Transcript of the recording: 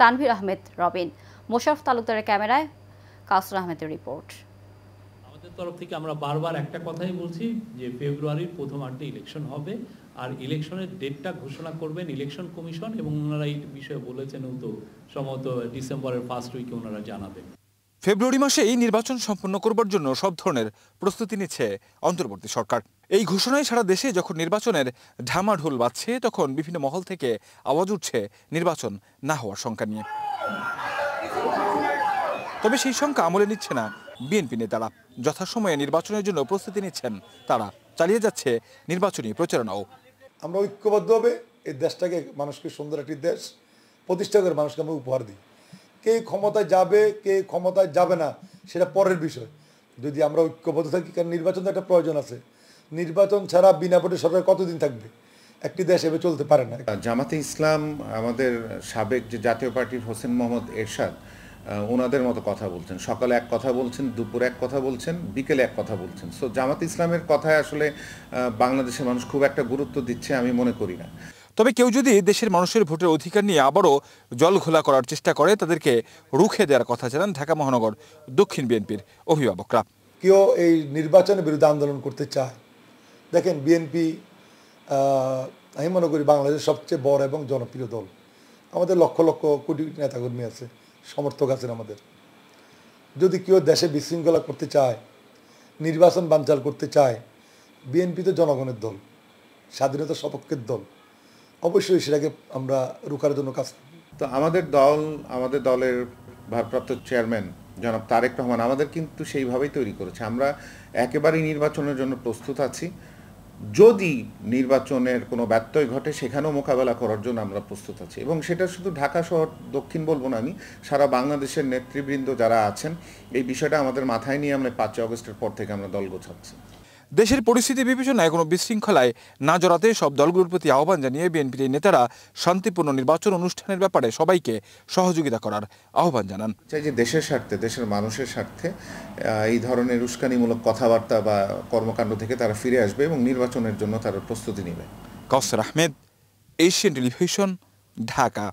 তানভীর আহমেদ রবিন। মোশাররফ তালুকদারের ক্যামেরায় কাউসার আহমেদের রিপোর্ট। আমাদের তরফ থেকে আমরা বারবার একটা কথাই বলছি যে ফেব্রুয়ারির প্রথমার্ধে ইলেকশন হবে, আর ইলেকশনের ডেটটা ঘোষণা করবেন ইলেকশন কমিশন, এবং ওনারা এই বিষয়ে বলেছেন তো সম্ভবত ডিসেম্বরের ফার্স্ট উইকে ওনারা জানাবেন। ফেব্রুয়ারি মাসেই নির্বাচন সম্পন্ন করবার জন্য সব ধরনের প্রস্তুতি নিচ্ছে অন্তর্বর্তী সরকার। এই ঘোষণায় সারা দেশে যখন নির্বাচনের ঢামাঢোল বাজছে, তখন বিভিন্ন মহল থেকে আওয়াজ উঠছে নির্বাচন না হওয়ার শঙ্কা নিয়ে। তবে সেই শঙ্কা আমলে নিচ্ছে না বিএনপি নেতারা। যথাসময়ে নির্বাচনের জন্য প্রস্তুতি নিচ্ছেন তারা। চালিয়ে যাচ্ছে নির্বাচনী প্রচারণাও। আমরা ঐক্যবদ্ধভাবে এই দেশটাকে, মানুষকে সুন্দর একটি দেশ প্রতিষ্ঠা করে মানুষকে আমরা উপহার দিই। কে ক্ষমতায় যাবে, কে ক্ষমতায় যাবে না, সেটা পরের বিষয়। যদি আমরা ঐক্যবদ্ধ থাকি, কারণ নির্বাচন তো একটা প্রয়োজন আছে। নির্বাচন ছাড়া বিনা ভোটে সরকার কতদিন থাকবে? একটি দেশ এভাবে চলতে পারে না। জামাতে ইসলাম, আমাদের সাবেক যে জাতীয় পার্টির হোসেন মোহাম্মদ এরশাদ, ওনাদের মতো কথা বলছেন। সকালে এক কথা বলছেন, দুপুরে এক কথা বলছেন, বিকেলে এক কথা বলছেন। সো জামাতে ইসলামের কথায় আসলে বাংলাদেশের মানুষ খুব একটা গুরুত্ব দিচ্ছে আমি মনে করি না। তবে কেউ যদি দেশের মানুষের ভোটের অধিকার নিয়ে আবারও জল ঘোলা করার চেষ্টা করে, তাদেরকে রুখে দেওয়ার কথা জানান ঢাকা মহানগর দক্ষিণ বিএনপির অভিভাবকরা। কেউ এই নির্বাচনের বিরুদ্ধে আন্দোলন করতে চায়, দেখেন বিএনপি আমি মনে করি বাংলাদেশের সবচেয়ে বড় এবং জনপ্রিয় দল। আমাদের লক্ষ লক্ষ কোটি নেতাকর্মী আছে, সমর্থক আছেন আমাদের। যদি কেউ দেশে বিশৃঙ্খলা করতে চায়, নির্বাচন বানচাল করতে চায়, বিএনপি তো জনগণের দল, স্বাধীনতা সপক্ষের দল, অবশ্যই সেটাকে আমরা রুখার জন্য কাজ করব। তো আমাদের দলের ভারপ্রাপ্ত চেয়ারম্যান জনাব তারেক রহমান আমাদের কিন্তু সেইভাবেই তৈরি করেছে। আমরা একেবারেই নির্বাচনের জন্য প্রস্তুত আছি। যদি নির্বাচনের কোনো ব্যত্যয় ঘটে, সেখানেও মোকাবেলা করার জন্য আমরা প্রস্তুত আছি। এবং সেটা শুধু ঢাকা শহর দক্ষিণ বলবো না, আমি সারা বাংলাদেশের নেতৃবৃন্দ যারা আছেন, এই বিষয়টা আমাদের মাথায় নিয়ে আমরা 5 আগস্টের পর থেকে আমরা দল গোছাচ্ছি। দেশের পরিস্থিতি বিবেচনায় কোনো বিশৃঙ্খলায় না জড়াতে সব দলগুলোর প্রতি আহ্বান জানিয়ে বিএনপির নেতারা শান্তিপূর্ণ নির্বাচন অনুষ্ঠানের ব্যাপারে সবাইকে সহযোগিতা করার আহ্বান জানান। চাই যে দেশের স্বার্থে, দেশের মানুষের স্বার্থে এই ধরনের উস্কানিমূলক কথাবার্তা বা কর্মকাণ্ড থেকে তারা ফিরে আসবে এবং নির্বাচনের জন্য তারা প্রস্তুতি নেবে। কাউসার আহমেদ, এশিয়ান টেলিভিশন, ঢাকা।